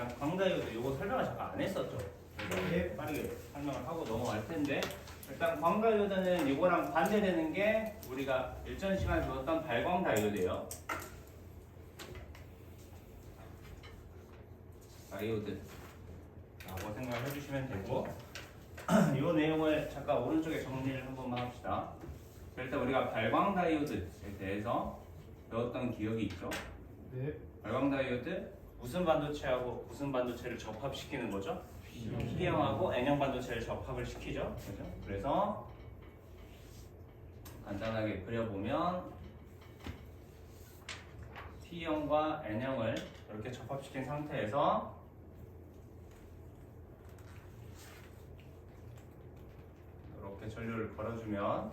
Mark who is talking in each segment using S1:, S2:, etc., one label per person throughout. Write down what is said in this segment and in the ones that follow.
S1: 일단 광다이오드 이거 설명을 잠깐 안 했었죠. 그래서 빠르게 설명을 하고 넘어갈 텐데 일단 광다이오드는 이거랑 반대되는 게 우리가 일전 시간에 배웠던 발광다이오드예요. 다이오드라고 생각을 해주시면 되고 이 내용을 잠깐 오른쪽에 정리를 한번만 합시다. 일단 우리가 발광다이오드에 대해서 배웠던 기억이 있죠?
S2: 네.
S1: 발광다이오드 무슨 반도체하고 무슨 반도체를 접합시키는 거죠? P형하고 N형 반도체를 접합을 시키죠. 그죠? 그래서 간단하게 그려보면 P형과 N형을 이렇게 접합시킨 상태에서 이렇게 전류를 걸어주면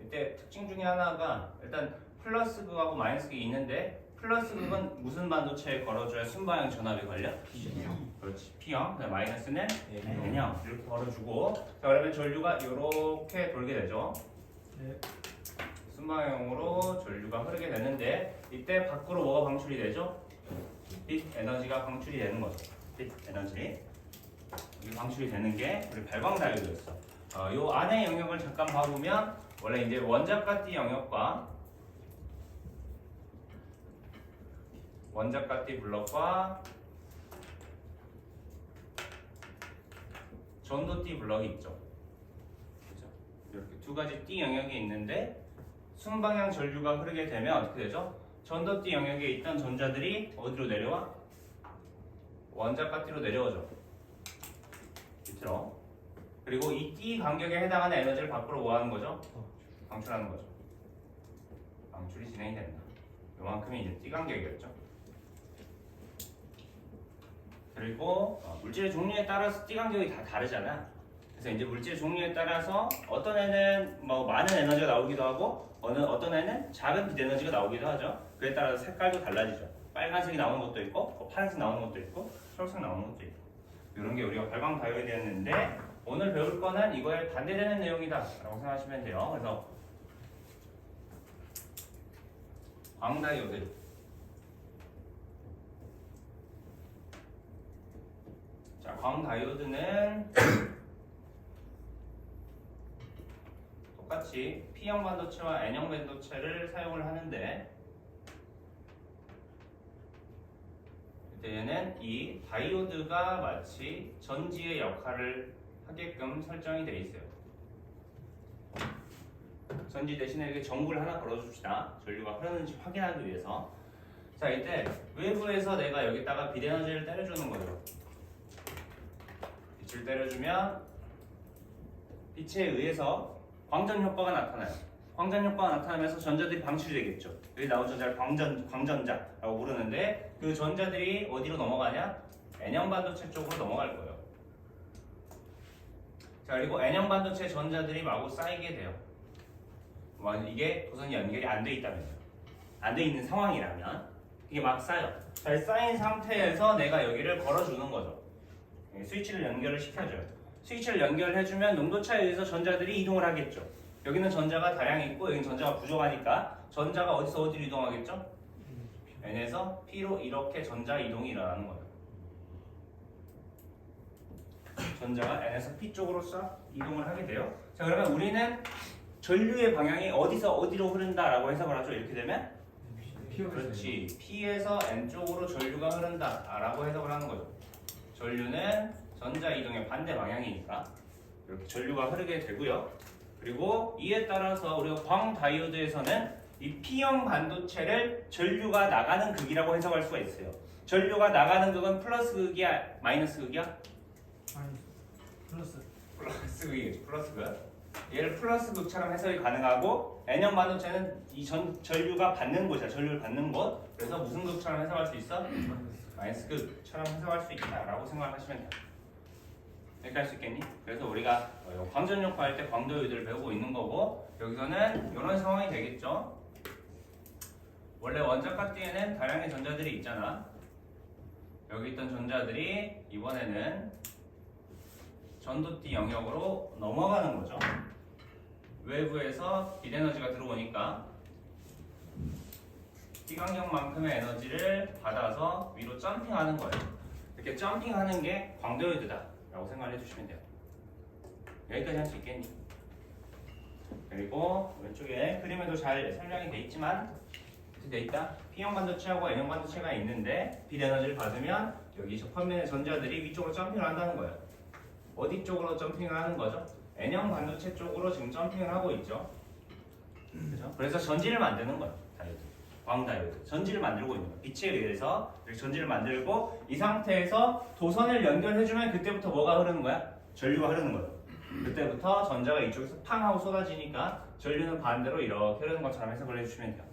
S1: 이때 특징 중에 하나가 일단 플러스 극하고 마이너스 극이 있는데 플러스 극은 무슨 반도체에 걸어줘야 순방향 전압이 걸려? P형. 그렇지. P형. 그다음 마이너스는 N형. 이렇게 걸어주고 자 그러면 전류가 이렇게 돌게 되죠.
S2: 네.
S1: 순방향으로 전류가 흐르게 되는데 이때 밖으로 뭐가 방출이 되죠? 빛 에너지가 방출이 되는 거죠. 빛 에너지. 이 방출이 되는 게 우리 발광다이오드였어. 요 안의 영역을 잠깐 봐보면 원래 이제 원자가띠 영역과 원자가띠 블럭과 전도띠 블럭이 있죠. 그죠? 이렇게 두 가지 띠 영역이 있는데 순방향 전류가 흐르게 되면 어떻게 되죠? 전도띠 영역에 있던 전자들이 어디로 내려와? 원자가띠로 내려오죠. 밑으로. 그리고 이 띠 간격에 해당하는 에너지를 밖으로 뭐 하는 거죠? 방출하는 거죠. 방출이 진행이 된다. 요만큼이 이제 띠 간격이었죠. 그리고 물질의 종류에 따라서 띠 간격이 다 다르잖아. 그래서 이제 물질의 종류에 따라서 어떤 애는 뭐 많은 에너지가 나오기도 하고 어떤 애는 작은 빛 에너지가 나오기도 하죠. 그에 따라서 색깔도 달라지죠. 빨간색이 나오는 것도 있고 파란색 나오는 것도 있고 초록색 나오는 것도 있고 이런 게 우리가 발광 다이오드였는데 오늘 배울 거는 이거에 반대되는 내용이다 라고 생각하시면 돼요. 그래서 광다이오드 자, 광다이오드는 똑같이 P형 반도체와 N형 반도체를 사용을 하는데 이때는 이 다이오드가 마치 전지의 역할을 하게끔 설정이 되어 있어요. 전지 대신에 이렇게 전구를 하나 걸어줍시다. 전류가 흐르는지 확인하기 위해서. 자, 이때 외부에서 내가 여기다가 빛 에너지를 때려주는 거죠. 빛을 때려주면 빛에 의해서 광전 효과가 나타나요. 광전 효과가 나타나면서 전자들이 방출이 되겠죠. 여기 나온 전자를 광전자라고 부르는데 그 전자들이 어디로 넘어가냐? N형 반도체 쪽으로 넘어갈 거예요. 자, 그리고 N형 반도체 전자들이 마구 쌓이게 돼요. 이게 도선이 연결이 안 돼 있다면요. 안 돼 있는 상황이라면 이게 막 쌓여. 잘 쌓인 상태에서 내가 여기를 걸어주는 거죠. 스위치를 연결을 시켜줘요. 스위치를 연결해주면 농도차에 의해서 전자들이 이동을 하겠죠. 여기는 전자가 다량 있고 여기는 전자가 부족하니까 전자가 어디서 어디로 이동하겠죠? N에서 P로 이렇게 전자 이동이 일어나는 거예요. 전자가 N에서 P 쪽으로 싹 이동을 하게 돼요. 자, 그러면 우리는 전류의 방향이 어디서 어디로 흐른다라고 해석을 하죠. 이렇게 되면 그렇지. P에서 N 쪽으로 전류가 흐른다라고 해석을 하는 거죠. 전류는 전자 이동의 반대 방향이니까 이렇게 전류가 흐르게 되고요. 그리고 이에 따라서 우리가 광다이오드에서는 이 P형 반도체를 전류가 나가는 극이라고 해석할 수가 있어요. 전류가 나가는 극은 플러스 극이야, 마이너스 극이야?
S2: 플러스.
S1: 플러스 극이겠죠. 플러스 극. 얘를 플러스 극처럼 해석이 가능하고 N형 반도체는 이 전류가 받는 곳이야. 전류를 받는 곳. 그래서 무슨 극처럼 해석할 수 있어? 마이너스 극처럼 해석할 수 있다라고 생각하시면 돼요. 이렇게 할 수 있겠니? 그래서 우리가 광전 효과 할 때 광다이오드를 배우고 있는 거고 여기서는 이런 상황이 되겠죠. 원래 원자가띠에는 다량의 전자들이 있잖아. 여기 있던 전자들이 이번에는 전도띠 영역으로 넘어가는 거죠. 외부에서 빛 에너지가 들어오니까 B간격만큼의 에너지를 받아서 위로 점핑하는 거예요. 이렇게 점핑하는 게 광도요드다 라고 생각을 해주시면 돼요. 여기까지 할 수 있겠니? 그리고 왼쪽에 그림에도 잘 설명이 돼 있지만 이렇게 돼 있다. P형 반도체하고 N형 반도체가 있는데 빛 에너지를 받으면 여기 접합면의 전자들이 위쪽으로 점핑을 한다는 거예요. 어디 쪽으로 점핑을 하는 거죠? N형 반도체 쪽으로 지금 점핑을 하고 있죠. 그죠? 그래서 전지를 만드는 거예요. 다이오드. 광다이오드. 전지를 만들고 있는 거예요. 빛에 의해서 이렇게 전지를 만들고 이 상태에서 도선을 연결해주면 그때부터 뭐가 흐르는 거야? 전류가 흐르는 거예요. 그때부터 전자가 이쪽에서 팡 하고 쏟아지니까 전류는 반대로 이렇게 흐르는 것처럼 해석을 해주시면 돼요.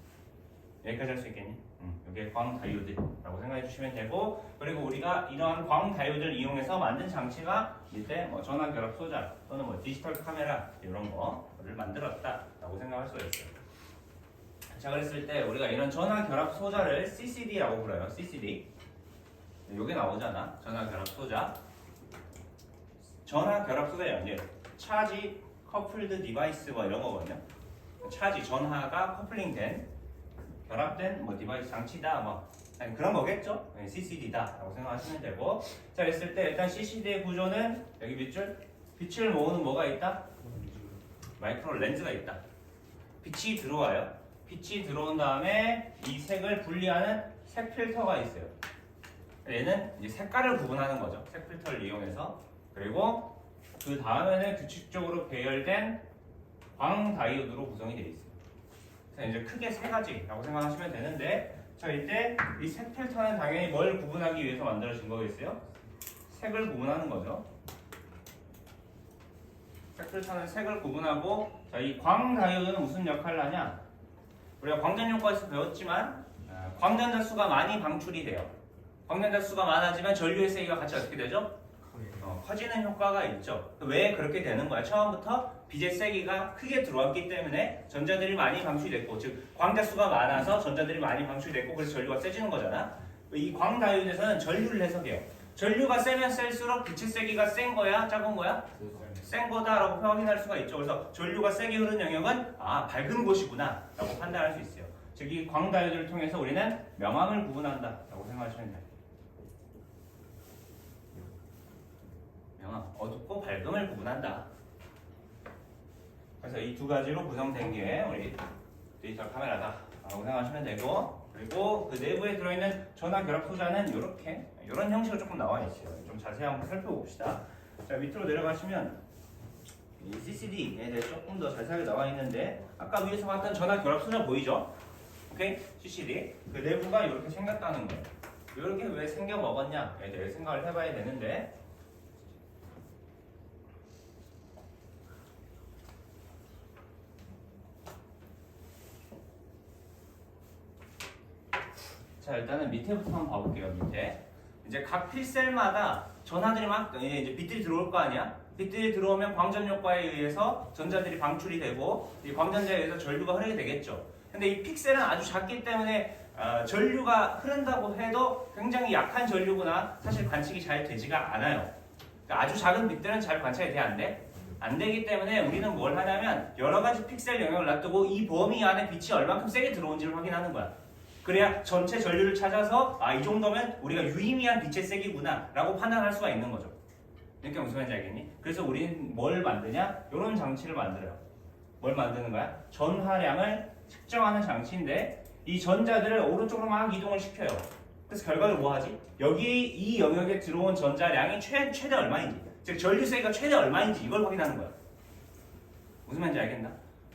S1: 여기까지 할 수 있겠니? 이게 광다이오드라고 생각해 주시면 되고, 그리고 우리가 이러한 광다이오드를 이용해서 만든 장치가 이때 뭐 전화결합 소자 또는 뭐 디지털 카메라 이런 거를 만들었다라고 생각할 수가 있어요. 자, 그랬을 때 우리가 이런 전화결합 소자를 CCD라고 불러요. CCD. 여기 나오잖아. 전화결합 소자. 전화결합 소자예요. 이제 차지 커플드 디바이스 뭐 이런 거거든요. 차지 전하가 커플링된 결합된 뭐 디바이스 장치다 뭐 아니 그런 거겠죠? 네, CCD다라고 생각하시면 되고, 자 그랬을 때 일단 CCD의 구조는 여기 밑줄 빛을 모으는 뭐가 있다? 마이크로 렌즈가 있다. 빛이 들어와요. 빛이 들어온 다음에 이 색을 분리하는 색 필터가 있어요. 얘는 이제 색깔을 구분하는 거죠. 색 필터를 이용해서. 그리고 그 다음에는 규칙적으로 배열된 광 다이오드로 구성이 되어 있어요. 그래서 이제 크게 세 가지라고 생각하시면 되는데, 자 이때 이 색 필터는 당연히 뭘 구분하기 위해서 만들어진 거겠어요? 색을 구분하는 거죠. 색 필터는 색을 구분하고, 자 이 광 다이오드는 무슨 역할을 하냐? 우리가 광전용과에서 배웠지만 광전자 수가 많이 방출이 돼요. 광전자 수가 많아지면 전류의 세기가 같이 어떻게 되죠? 커지는 효과가 있죠. 왜 그렇게 되는 거야? 처음부터 빛의 세기가 크게 들어왔기 때문에 전자들이 많이 방출됐고, 즉 광자수가 많아서 전자들이 많이 방출됐고, 그래서 전류가 세지는 거잖아. 이 광다이오드에서는 전류를 해석해요. 전류가 세면 셀수록 빛의 세기가 센 거야? 작은 거야? 센 거다라고 확인할 수가 있죠. 그래서 전류가 세게 흐르는 영역은 밝은 곳이구나 라고 판단할 수 있어요. 즉 이 광다이오드를 통해서 우리는 명암을 구분한다 라고 생각하시면 돼요. 어둡고 밝음을 구분한다. 그래서 이 두 가지로 구성된 게 우리 디지털 카메라다 라고 생각하시면 되고, 그리고 그 내부에 들어있는 전화 결합 소자는 이런 형식으로 조금 나와 있어요. 좀 자세히 한번 살펴봅시다. 자 밑으로 내려가시면 이 CCD에 대해 조금 더 자세하게 나와 있는데, 아까 위에서 봤던 전화 결합 소자 보이죠? 오케이? CCD 그 내부가 이렇게 생겼다는 거예요. 이렇게 왜 생겨 먹었냐에 대해 생각을 해봐야 되는데, 자 일단은 밑에부터 한번 봐볼게요. 밑에 이제 각 필셀마다 전하들이 막 이제 빛들이 들어올 거 아니야? 빛들이 들어오면 광전 효과에 의해서 전자들이 방출이 되고, 이 광전자에 의해서 전류가 흐르게 되겠죠. 근데 이 픽셀은 아주 작기 때문에 전류가 흐른다고 해도 굉장히 약한 전류구나 사실 관측이 잘 되지가 않아요. 그러니까 아주 작은 빛들은 잘 관측이 돼 안 돼? 안 되기 때문에 우리는 뭘 하냐면 여러 가지 픽셀 영역을 놔두고 이 범위 안에 빛이 얼만큼 세게 들어온지를 확인하는 거야. 그래야 전체 전류를 찾아서 이 정도면 우리가 유의미한 빛의 세기구나 라고 판단할 수가 있는 거죠. 그러니까 무슨 말인지 알겠니? 그래서 우리는 뭘 만드냐? 이런 장치를 만들어요. 뭘 만드는 거야? 전하량을 측정하는 장치인데, 이 전자들을 오른쪽으로 막 이동을 시켜요. 그래서 결과적으로 뭐 하지? 여기 이 영역에 들어온 전자량이 최대 얼마인지, 즉 전류 세기가 최대 얼마인지 이걸 확인하는 거야. 무슨 말인지 알겠나?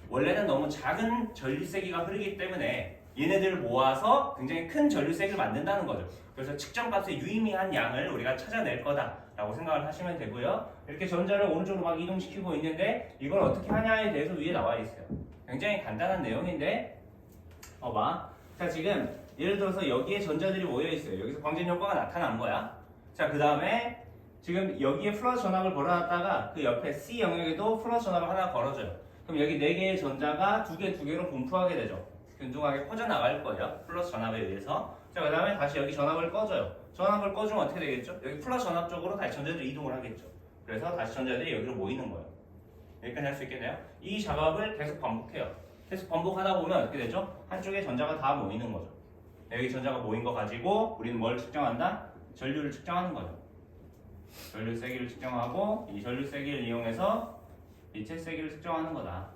S1: 원래는 너무 작은 전류 세기가 흐르기 때문에 얘네들을 모아서 굉장히 큰 전류 세기를 만든다는 거죠. 그래서 측정값의 유의미한 양을 우리가 찾아낼 거다라고 생각을 하시면 되고요. 이렇게 전자를 오른쪽으로 막 이동시키고 있는데 이걸 어떻게 하냐에 대해서 위에 나와 있어요. 굉장히 간단한 내용인데, 봐. 자 지금 예를 들어서 여기에 전자들이 모여 있어요. 여기서 광전 효과가 나타난 거야. 자 그 다음에 지금 여기에 플러스 전압을 걸어놨다가 그 옆에 C 영역에도 플러스 전압을 하나 걸어줘요. 그럼 여기 4개의 전자가 두 개로 분포하게 되죠. 균등하게 퍼져나갈 거예요. 플러스 전압에 의해서. 자, 그 다음에 다시 여기 전압을 꺼줘요. 전압을 꺼주면 어떻게 되겠죠? 여기 플러스 전압 쪽으로 다시 전자들이 이동을 하겠죠. 그래서 다시 전자들이 여기로 모이는 거예요. 여기까지 할 수 있겠네요. 이 작업을 계속 반복해요. 계속 반복하다 보면 어떻게 되죠? 한쪽에 전자가 다 모이는 거죠. 여기 전자가 모인 거 가지고 우리는 뭘 측정한다? 전류를 측정하는 거죠. 전류 세기를 측정하고 이 전류 세기를 이용해서 빛의 세기를 측정하는 거다.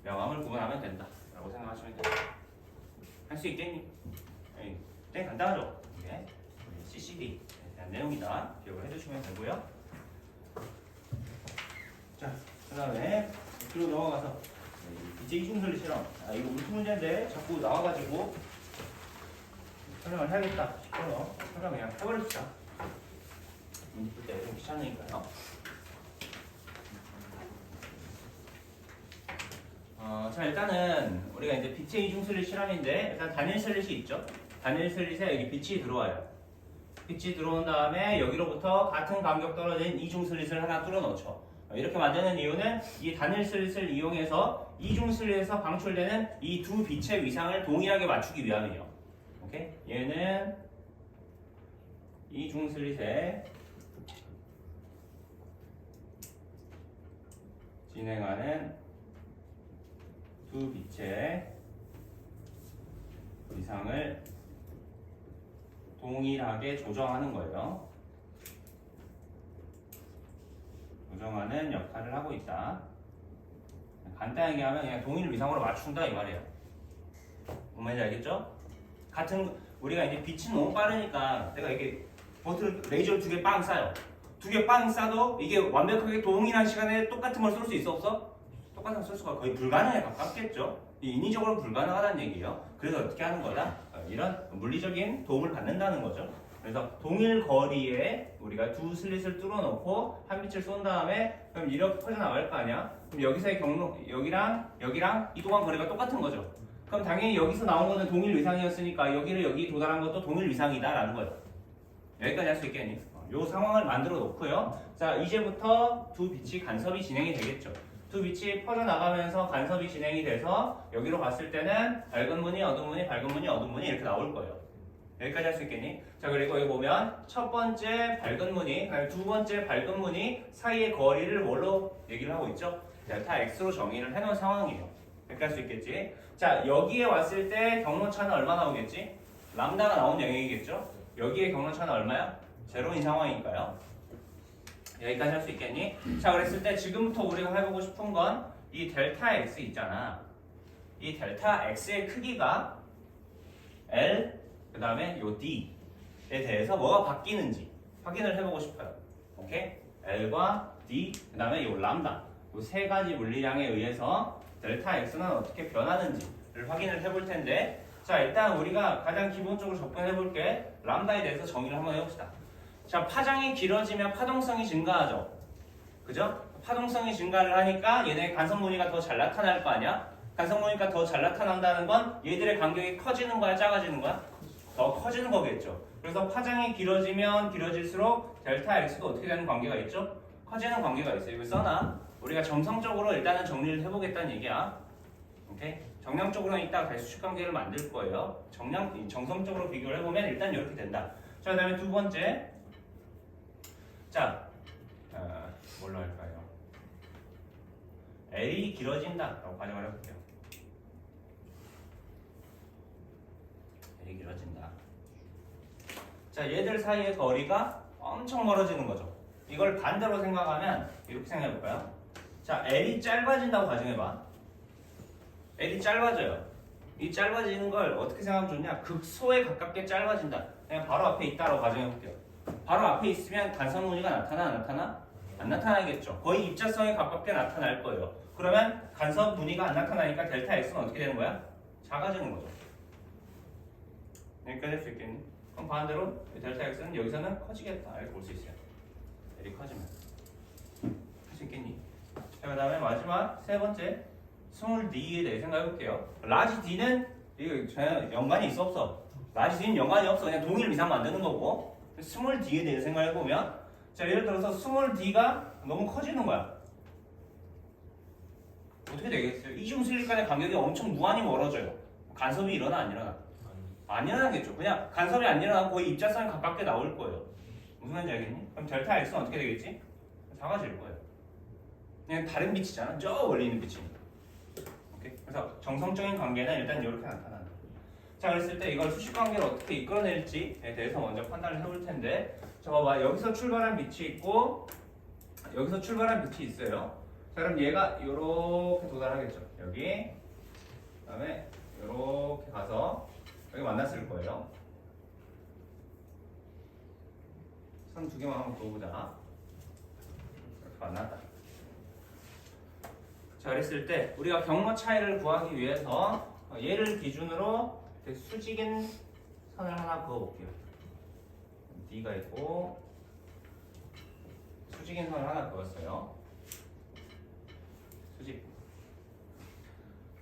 S1: 명암을 구분하면 된다 라고 생각하시면 돼요. 할 수 있겠니? 에이, 굉장히 간단하죠? 이게 우리 CCD에 대한 내용이다. 기억을 해주시면 되고요. 자, 그 다음에 뒤로 넘어가서 빛의 이중설리 실험. 아, 이거 무슨 문제인데 자꾸 나와가지고 설명을 해야겠다 싶어서 설명 그냥 해버립시다. 문제 때 좀 귀찮으니까요. 자, 일단은 우리가 이제 빛의 이중슬릿 실험인데 일단 단일 슬릿이 있죠. 단일 슬릿에 여기 빛이 들어와요. 빛이 들어온 다음에 여기로부터 같은 간격 떨어진 이중 슬릿을 하나 뚫어 넣죠. 이렇게 만드는 이유는 이 단일 슬릿을 이용해서 이중 슬릿에서 방출되는 이 두 빛의 위상을 동일하게 맞추기 위함이에요. 오케이? 얘는 이중 슬릿에 진행하는 두 빛의 위상을 동일하게 조정하는 거예요. 조정하는 역할을 하고 있다. 간단하게 하면 그냥 동일 위상으로 맞춘다 이 말이에요. 뭔 말인지 알겠죠? 같은 우리가 이제 빛이 너무 빠르니까 내가 이게 버튼 레이저를 두 개 빵 쏴요. 두 개 빵 쏴도 이게 완벽하게 동일한 시간에 똑같은 걸 쏠 수 있어 없어? 똑같은 걸 쏠 수가 거의 불가능에 가깝겠죠. 인위적으로 불가능하다는 얘기예요. 그래서 어떻게 하는 거다? 이런 물리적인 도움을 받는다는 거죠. 그래서 동일 거리에 우리가 두 슬릿을 뚫어놓고 한 빛을 쏜 다음에 그럼 이렇게 퍼져나갈 거 아니야? 그럼 여기서의 경로 여기랑 이동한 거리가 똑같은 거죠. 그럼 당연히 여기서 나온 거는 동일 위상이었으니까 여기를 여기 도달한 것도 동일 위상이다라는 거예요. 여기까지 할 수 있겠니? 이 상황을 만들어 놓고요. 자, 이제부터 두 빛이 간섭이 진행이 되겠죠. 두 빛이 퍼져나가면서 간섭이 진행이 돼서 여기로 봤을 때는 밝은 무늬, 어두운 무늬, 밝은 무늬, 어두운 무늬 이렇게 나올 거예요. 여기까지 할 수 있겠니? 자, 그리고 여기 보면 첫 번째 밝은 무늬, 두 번째 밝은 무늬 사이의 거리를 뭘로 얘기를 하고 있죠? 델타 X로 정의를 해놓은 상황이에요. 이렇게 할 수 있겠지? 자, 여기에 왔을 때 경로차는 얼마 나오겠지? 람다가 나온 영역이겠죠? 여기에 경로차는 얼마야? 제로인 상황이니까요. 여기까지 할 수 있겠니? 자, 그랬을 때 지금부터 우리가 해보고 싶은 건 이 델타 X 있잖아. 이 델타 X의 크기가 L, 그 다음에 요 D에 대해서 뭐가 바뀌는지 확인을 해보고 싶어요. 오케이? L과 D, 그 다음에 요 람다, 요 세 가지 물리량에 의해서 델타 X는 어떻게 변하는지를 확인을 해볼 텐데, 자, 일단 우리가 가장 기본적으로 접근해 볼게 람다에 대해서 정의를 한번 해봅시다. 자, 파장이 길어지면 파동성이 증가하죠. 그죠? 파동성이 증가를 하니까 얘네 간섭 무늬가 더 잘 나타날 거 아니야? 간섭 무늬가 더 잘 나타난다는 건 얘들의 간격이 커지는 거야, 작아지는 거야? 더 커지는 거겠죠. 그래서 파장이 길어지면 길어질수록 델타 X도 어떻게 되는 관계가 있죠? 커지는 관계가 있어요. 이거 써놔. 우리가 정성적으로 일단은 정리를 해보겠다는 얘기야. 오케이? 정량적으로는 이따가 다시 수축 관계를 만들 거예요. 정성적으로 비교를 해보면 일단 이렇게 된다. 자, 그 다음에 두 번째. 자, 뭘로 할까요? L이 길어진다라고 가정을 해볼게요. L이 길어진다. 자, 얘들 사이의 거리가 엄청 멀어지는 거죠. 이걸 반대로 생각하면 이렇게 생각해볼까요? 자, L이 짧아진다고 가정해봐. L이 짧아져요. 이 짧아지는 걸 어떻게 생각하면 좋냐? 극소에 가깝게 짧아진다. 그냥 바로 앞에 있다라고 가정해볼게요. 바로 앞에 있으면 간섭 무늬가 나타나? 안 나타나? 안 나타나겠죠. 거의 입자성에 가깝게 나타날 거예요. 그러면 간섭 무늬가 안 나타나니까 델타 X는 어떻게 되는 거야? 작아지는 거죠. 여기까지 할 수 있겠니? 그럼 반대로 델타 X는 여기서는 커지겠다 이렇게 볼 수 있어요. L이 커지면 할 수 있겠니? 자, 그 다음에 마지막 세 번째 스몰 d에 대해 생각해 볼게요. 라지 d는 이거 전혀 연관이 있어 없어? 라지 d는 연관이 없어. 그냥 동일 위상 만드는 거고. 스몰 d에 대해 생각해 보면, 자, 예를 들어서 스몰 d가 너무 커지는 거야. 어떻게 되겠어요? 이중 슬릿 간의 간격이 엄청 무한히 멀어져요. 간섭이 일어나 안 일어나? 안 일어나겠죠. 그냥 간섭이 안 일어나고 거의 입자성에 가깝게 나올 거예요. 무슨 말인지 알겠니? 그럼 델타 X는 어떻게 되겠지? 작아질 거예요. 그냥 다른 빛이잖아. 저 멀리 있는 빛이. 오케이? 그래서 정성적인 관계는 일단 이렇게 나타난다. 자, 그랬을 때 이걸 수식관계를 어떻게 이끌어낼지에 대해서 먼저 판단을 해볼 텐데, 자, 봐봐. 여기서 출발한 빛이 있고, 여기서 출발한 빛이 있어요. 자, 그럼 얘가 이렇게 도달하겠죠. 여기, 그다음에 이렇게 가서 여기 만났을 거예요. 선 두 개만 한번 그어보자. 이렇게 만났다. 자, 그랬을 때 우리가 경로 차이를 구하기 위해서 얘를 기준으로 수직인 선을 하나 그어볼게요. D가 있고 수직인 선을 하나 그었어요. 수직.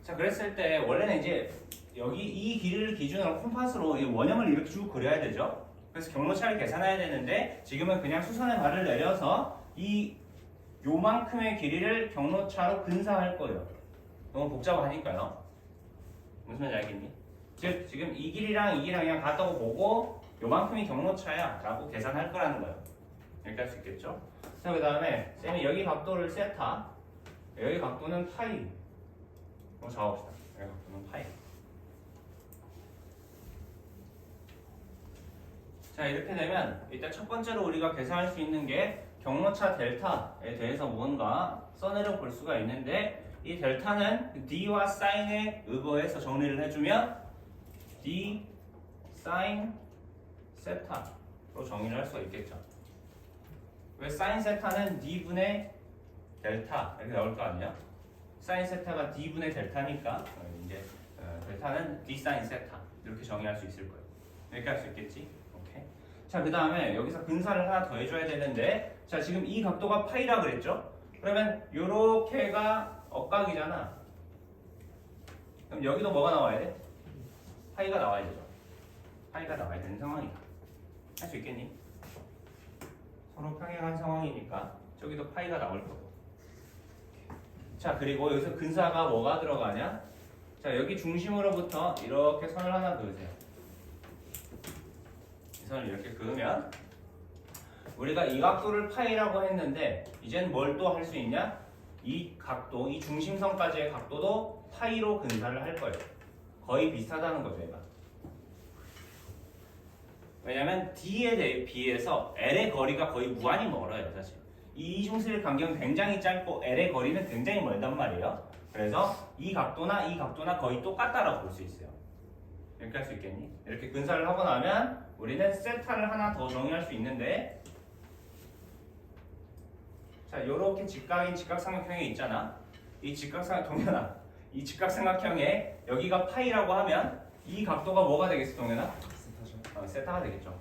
S1: 자, 그랬을 때 원래는 이제 여기 이 길이를 기준으로 콤파스로 이 원형을 이렇게 쭉 그려야 되죠. 그래서 경로 차이를 계산해야 되는데 지금은 그냥 수선의 발을 내려서 요만큼의 길이를 경로차로 근사할 거예요. 너무 복잡하니까요. 무슨 말인지 알겠니? 즉 지금 이 길이랑 이 길이랑 그냥 같다고 보고 요만큼이 경로차야 라고 계산할 거라는 거예요. 이렇게 할 수 있겠죠? 자, 그 다음에 쌤이 여기 각도를 세타, 여기 각도는 파이 잡아봅시다. 여기 각도는 파이. 자, 이렇게 되면 일단 첫 번째로 우리가 계산할 수 있는 게 경로차 델타에 대해서 뭔가 써내려 볼 수가 있는데, 이 델타는 D와 사인에 의거해서 정리를 해주면 D 사인 세타로 정의를 할 수가 있겠죠. 왜 사인 세타는 D분의 델타 이렇게 나올 거 아니야? 사인 세타가 D분의 델타니까 이제 델타는 D 사인 세타 이렇게 정의할 수 있을 거예요. 이렇게 할 수 있겠지? 오케이. 자, 그 다음에 여기서 근사를 하나 더 해줘야 되는데, 자, 지금 이 각도가 파이라 그랬죠? 그러면 요렇게가 억각이잖아. 그럼 여기도 뭐가 나와야 돼? 파이가 나와야 되죠. 파이가 나와야 되는 상황이다. 할 수 있겠니? 서로 평행한 상황이니까 저기도 파이가 나올 거고. 자, 그리고 여기서 근사가 뭐가 들어가냐? 자, 여기 중심으로부터 이렇게 선을 하나 그으세요. 이 선을 이렇게 그으면 우리가 이 각도를 파이라고 했는데 이젠 뭘 또 할 수 있냐? 이 각도, 이 중심선까지의 각도도 파이로 근사를 할 거예요. 거의 비슷하다는 거죠, 얘가. 왜냐면 D에 비해서 L의 거리가 거의 무한히 멀어요, 사실. 이 이중수의 간격은 굉장히 짧고 L의 거리는 굉장히 멀단 말이에요. 그래서 이 각도나 거의 똑같다라고 볼 수 있어요. 이렇게 할 수 있겠니? 이렇게 근사를 하고 나면 우리는 세타를 하나 더 정의할 수 있는데, 자, 요렇게 직각인 직각삼각형이 있잖아. 이 동현아, 이 직각삼각형에 여기가 파이라고 하면 이 각도가 뭐가 되겠어, 동현아? 세타가 되겠죠.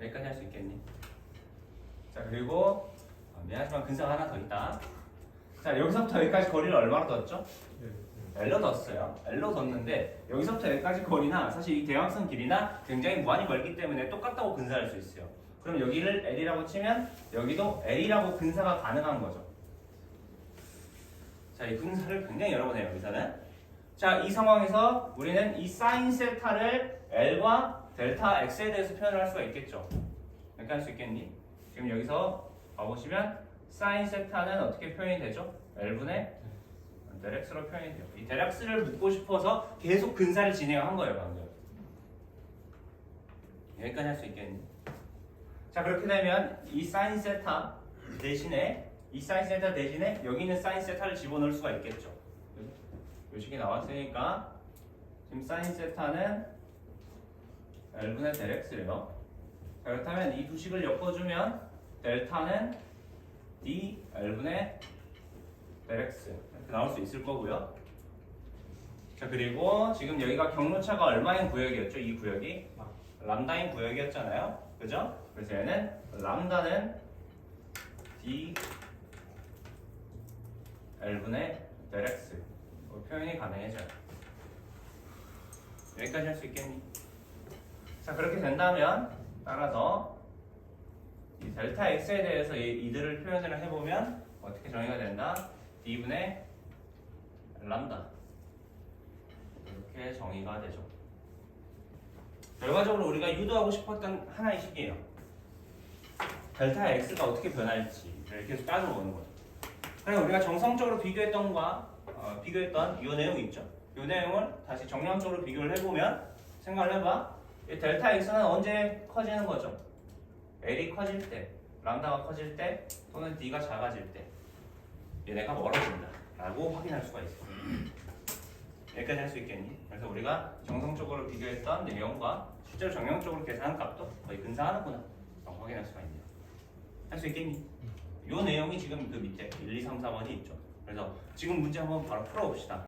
S1: 여기까지 할 수 있겠니? 자, 그리고 미안하지만 근사가 하나 더 있다. 자, 여기서부터 여기까지 거리를 얼마로 뒀죠? L로 뒀어요. L로 뒀는데 여기서부터 여기까지 거리나 사실 이 대각선 길이나 굉장히 무한히 멀기 때문에 똑같다고 근사할 수 있어요. 그럼 여기를 L이라고 치면 여기도 L이라고 근사가 가능한 거죠. 자, 이 근사를 굉장히 여러 번 해요, 여기서는. 자, 이 상황에서 우리는 이 사인 세타를 L과 델타 X에 대해서 표현을 할 수가 있겠죠. 이렇게 할 수 있겠니? 지금 여기서 봐보시면 사인 세타는 어떻게 표현이 되죠? L분의 델X로 표현이 돼요. 이 델X를 묻고 싶어서 계속 근사를 진행한 거예요, 방금. 여기까지 할 수 있겠니? 자, 그렇게 되면 이 사인 세타 대신에 여기 있는 사인 세타를 집어넣을 수가 있겠죠. 요 식이 나왔으니까 지금 사인 세타는 L분의 델X예요. 그렇다면 이 두 식을 엮어주면 델타는 D L분의 델X 이렇게 나올 수 있을 거고요. 자, 그리고 지금 여기가 경로차가 얼마인 구역이었죠? 이 구역이 람다인 구역이었잖아요. 그죠? 그래서 얘는 람다는 D L분의 델X 표현이 가능해져요. 여기까지 할 수 있겠니? 자, 그렇게 된다면 따라서 이 델타 X에 대해서 이들을 표현을 해보면 어떻게 정의가 된다? D분의 람다 이렇게 정의가 되죠. 결과적으로 우리가 유도하고 싶었던 하나의 식이에요. 델타 X가 어떻게 변할지를 계속 따져보는 거죠. 그럼 우리가 정성적으로 비교했던 이 내용이 있죠. 이 내용을 다시 정량적으로 비교를 해보면 생각을 해봐. 이 델타 x는 언제 커지는 거죠? L이 커질 때, 람다가 커질 때, 또는 D가 작아질 때 얘네가 멀어진다 라고 확인할 수가 있어. 여기까지 할 수 있겠니? 그래서 우리가 정성적으로 비교했던 내용과 실제로 정량적으로 계산한 값도 거의 근사하는구나 라고 확인할 수가 있네요. 할 수 있겠니? 이 내용이 지금 그 밑에 1, 2, 3, 4번이 있죠. 그래서 지금 문제 한번 바로 풀어봅시다.